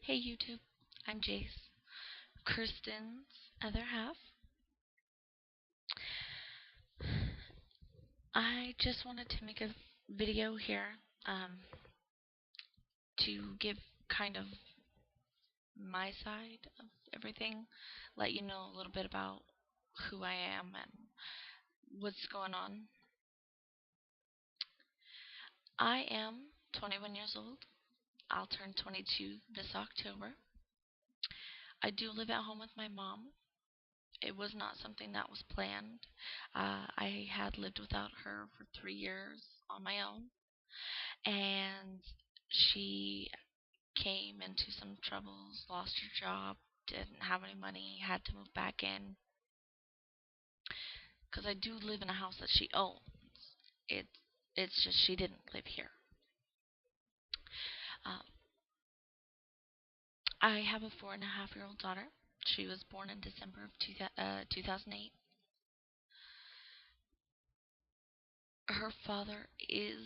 Hey YouTube, I'm Jase, Kirsten's other half. I just wanted to make a video here to give kind of my side of everything, let you know a little bit about who I am and what's going on. I am 21 years old. I'll turn 22 this October. I do live at home with my mom. It was not something that was planned. I had lived without her for 3 years on my own, and she came into some troubles, lost her job, didn't have any money, had to move back in because I do live in a house that she owns. It's it's just she didn't live here. Um, I have a 4.5-year-old daughter. She was born in December of 2008. Her father is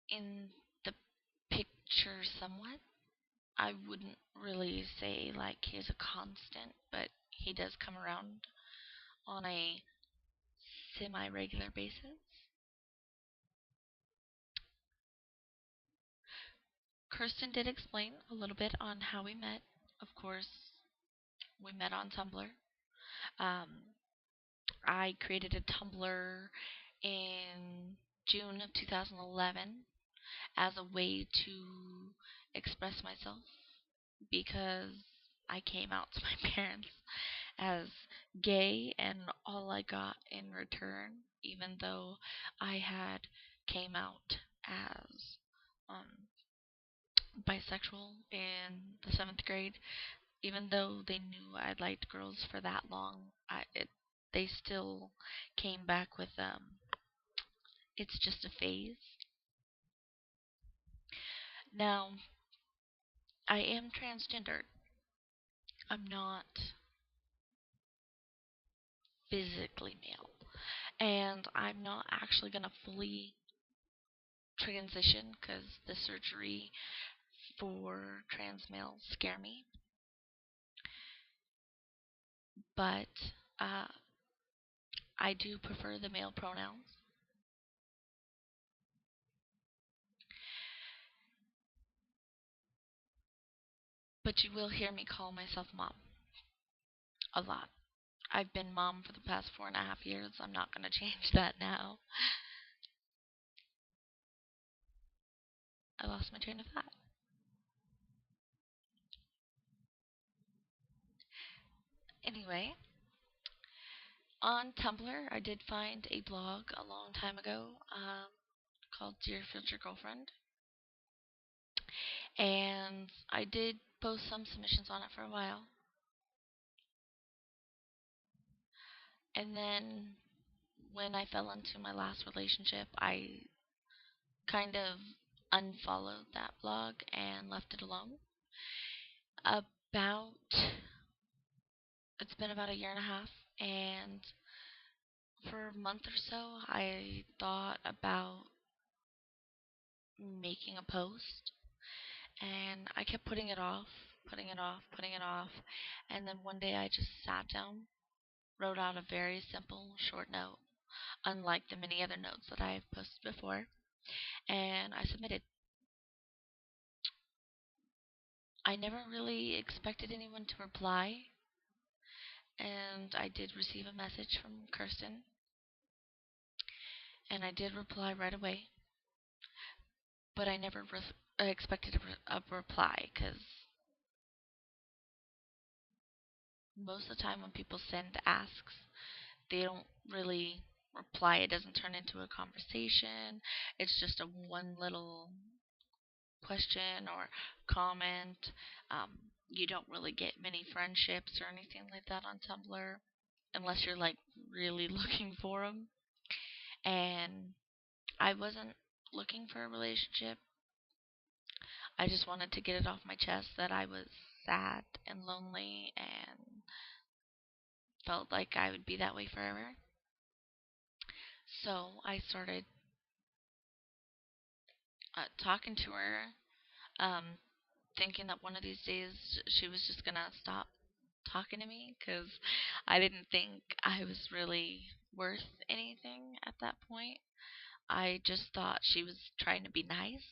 in the picture somewhat. I wouldn't really say like he's a constant, but he does come around on a semi-regular basis. Kirsten did explain a little bit on how we met. Of course, we met on Tumblr. Um, I created a Tumblr in June of 2011 as a way to express myself because I came out to my parents as gay, and all I got in return, even though I had came out as um, bisexual in the 7th grade, even though they knew I liked girls for that long, they still came back with it's just a phase. Now, I am transgendered. I'm not physically male, and I'm not actually gonna fully transition because the surgery for trans males scare me. But uh, I do prefer the male pronouns. But you will hear me call myself mom a lot. I've been mom for the past 4.5 years. I'm not going to change that now. I lost my train of thought. Anyway, on Tumblr, I did find a blog a long time ago called Dear Future Girlfriend. And I did post some submissions on it for a while. And then when I fell into my last relationship, I kind of unfollowed that blog and left it alone. About it's been about a year and a half, and for a month or so I thought about making a post, and I kept putting it off, putting it off, putting it off, and then one day I just sat down, wrote out a very simple short note, unlike the many other notes that I have posted before, and I submitted. I never really expected anyone to reply, and I did receive a message from Kirsten, and I did reply right away, but I never expected a reply because most of the time when people send asks, they don't really reply. It doesn't turn into a conversation. It's just a one little question or comment. Um, you don't really get many friendships or anything like that on Tumblr unless you're like really looking for them. And I wasn't looking for a relationship. I just wanted to get it off my chest that I was sad and lonely and felt like I would be that way forever. So I started talking to her. Um, thinking that one of these days she was just gonna stop talking to me because I didn't think I was really worth anything at that point. I just thought she was trying to be nice.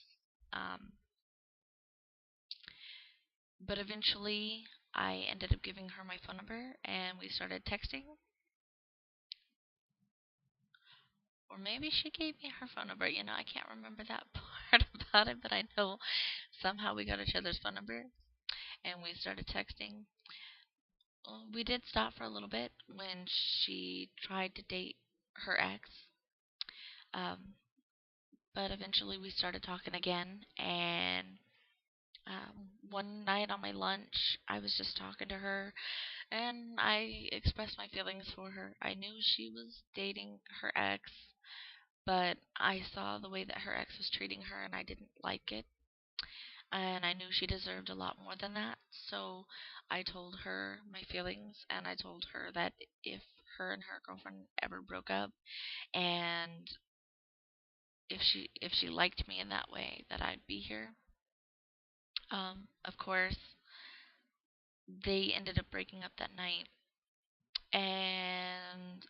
Um, but eventually, I ended up giving her my phone number and we started texting. Or maybe she gave me her phone number. I can't remember that part about it, but I know somehow we got each other's phone number and we started texting. We did stop for a little bit when she tried to date her ex. Um, but eventually we started talking again, and one night on my lunch, I was just talking to her, and I expressed my feelings for her. I knew she was dating her ex, but I saw the way that her ex was treating her, and I didn't like it. And I knew she deserved a lot more than that. So I told her my feelings, and I told her that if her and her girlfriend ever broke up, and if she liked me in that way, that I'd be here. Of course, they ended up breaking up that night, and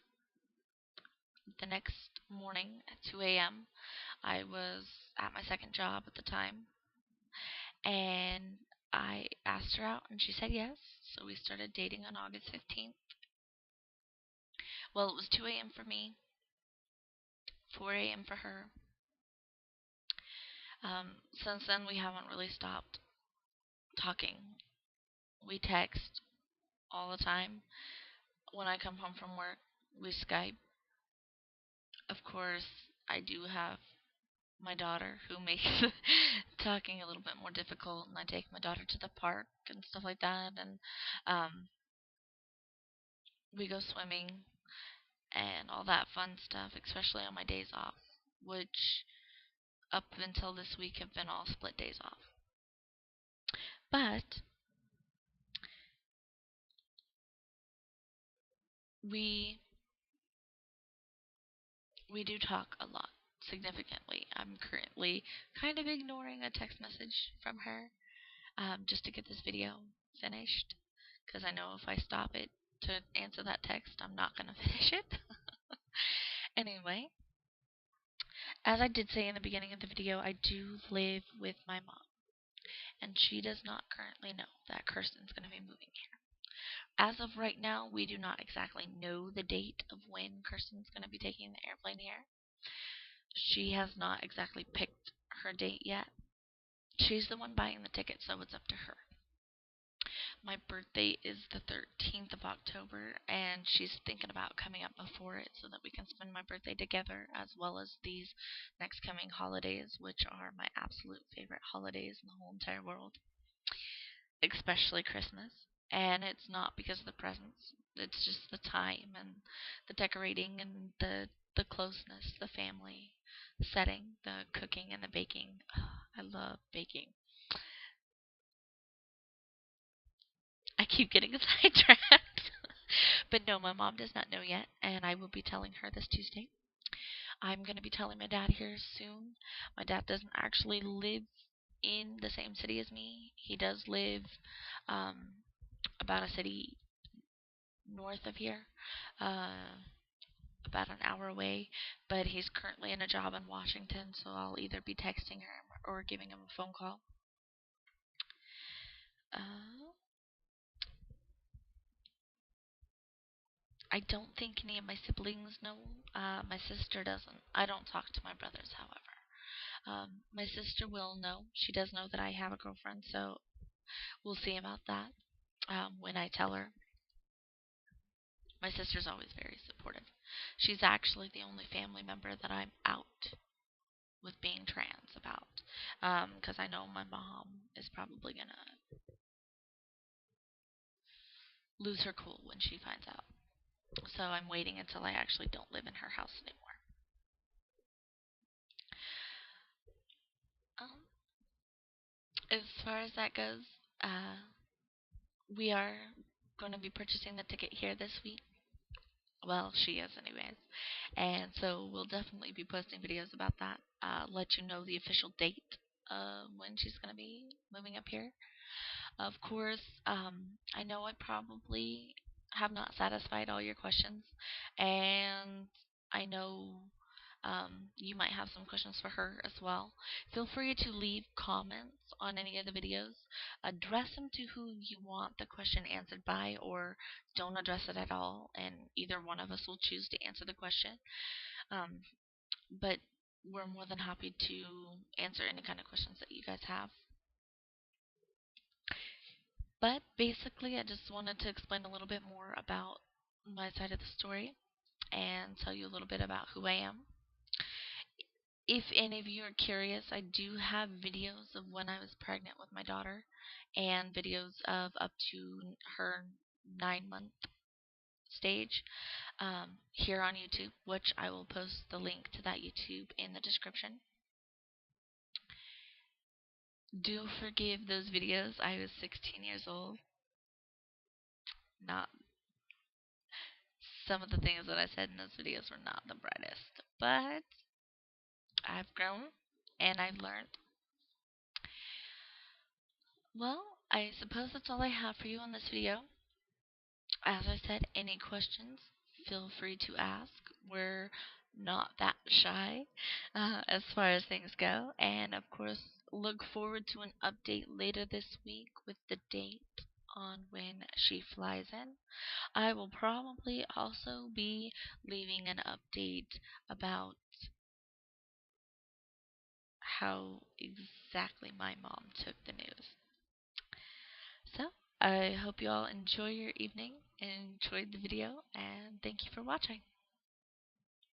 the next morning at 2 a.m., I was at my second job at the time, and I asked her out, and she said yes. So we started dating on August 15th. Well, it was 2 a.m. for me, 4 a.m. for her. Since then, we haven't really stopped talking. We text all the time. When I come home from work, we Skype. Of course, I do have my daughter who makes talking a little bit more difficult, and I take my daughter to the park and stuff like that, and um, we go swimming and all that fun stuff, especially on my days off, which up until this week have been all split days off. But we we do talk a lot, significantly. I'm currently kind of ignoring a text message from her, just to get this video finished, because I know if I stop it to answer that text, I'm not going to finish it. Anyway, as I did say in the beginning of the video, I do live with my mom, and she does not currently know that Kirsten's going to be moving here. As of right now, we do not exactly know the date of when Kirsten's going to be taking the airplane here. She has not exactly picked her date yet. She's the one buying the ticket, so it's up to her. My birthday is the 13th of October, and she's thinking about coming up before it so that we can spend my birthday together, as well as these next coming holidays, which are my absolute favorite holidays in the whole entire world, especially Christmas. And it's not because of the presents, it's just the time and the decorating and the closeness, the family setting, the cooking and the baking. I love baking. I keep getting sidetracked. But no, my mom does not know yet, and I will be telling her this Tuesday. I'm going to be telling my dad here soon. My dad doesn't actually live in the same city as me. He does live about a city north of here, about an hour away, but he's currently in a job in Washington, so I'll either be texting him or giving him a phone call. I don't think any of my siblings know. My sister doesn't. I don't talk to my brothers, however. My sister will know. She does know that I have a girlfriend, so we'll see about that when I tell her. My sister's always very supportive. She's actually the only family member that I'm out with being trans about, because I know my mom is probably going to lose her cool when she finds out. So I'm waiting until I actually don't live in her house anymore. Um, as far as that goes, we are going to be purchasing the ticket here this week. Well, she is anyways. And so we'll definitely be posting videos about that. Let you know the official date when she's going to be moving up here. Of course, I know I probably have not satisfied all your questions, and I know you might have some questions for her as well. Feel free to leave comments on any of the videos. Address them to who you want the question answered by, or don't address it at all, and either one of us will choose to answer the question. Um, but we're more than happy to answer any kind of questions that you guys have. But basically, I just wanted to explain a little bit more about my side of the story and tell you a little bit about who I am. If any of you are curious, I do have videos of when I was pregnant with my daughter and videos of up to her 9-month stage here on YouTube, which I will post the link to that YouTube in the description. Do forgive those videos. I was 16 years old. Not Some of the things that I said in those videos were not the brightest, but I've grown and I've learned. Well, I suppose that's all I have for you on this video. As I said, any questions, feel free to ask. We're not that shy as far as things go. And of course, look forward to an update later this week with the date on when she flies in. I will probably also be leaving an update about how exactly my mom took the news. So, I hope you all enjoy your evening and enjoyed the video, and thank you for watching.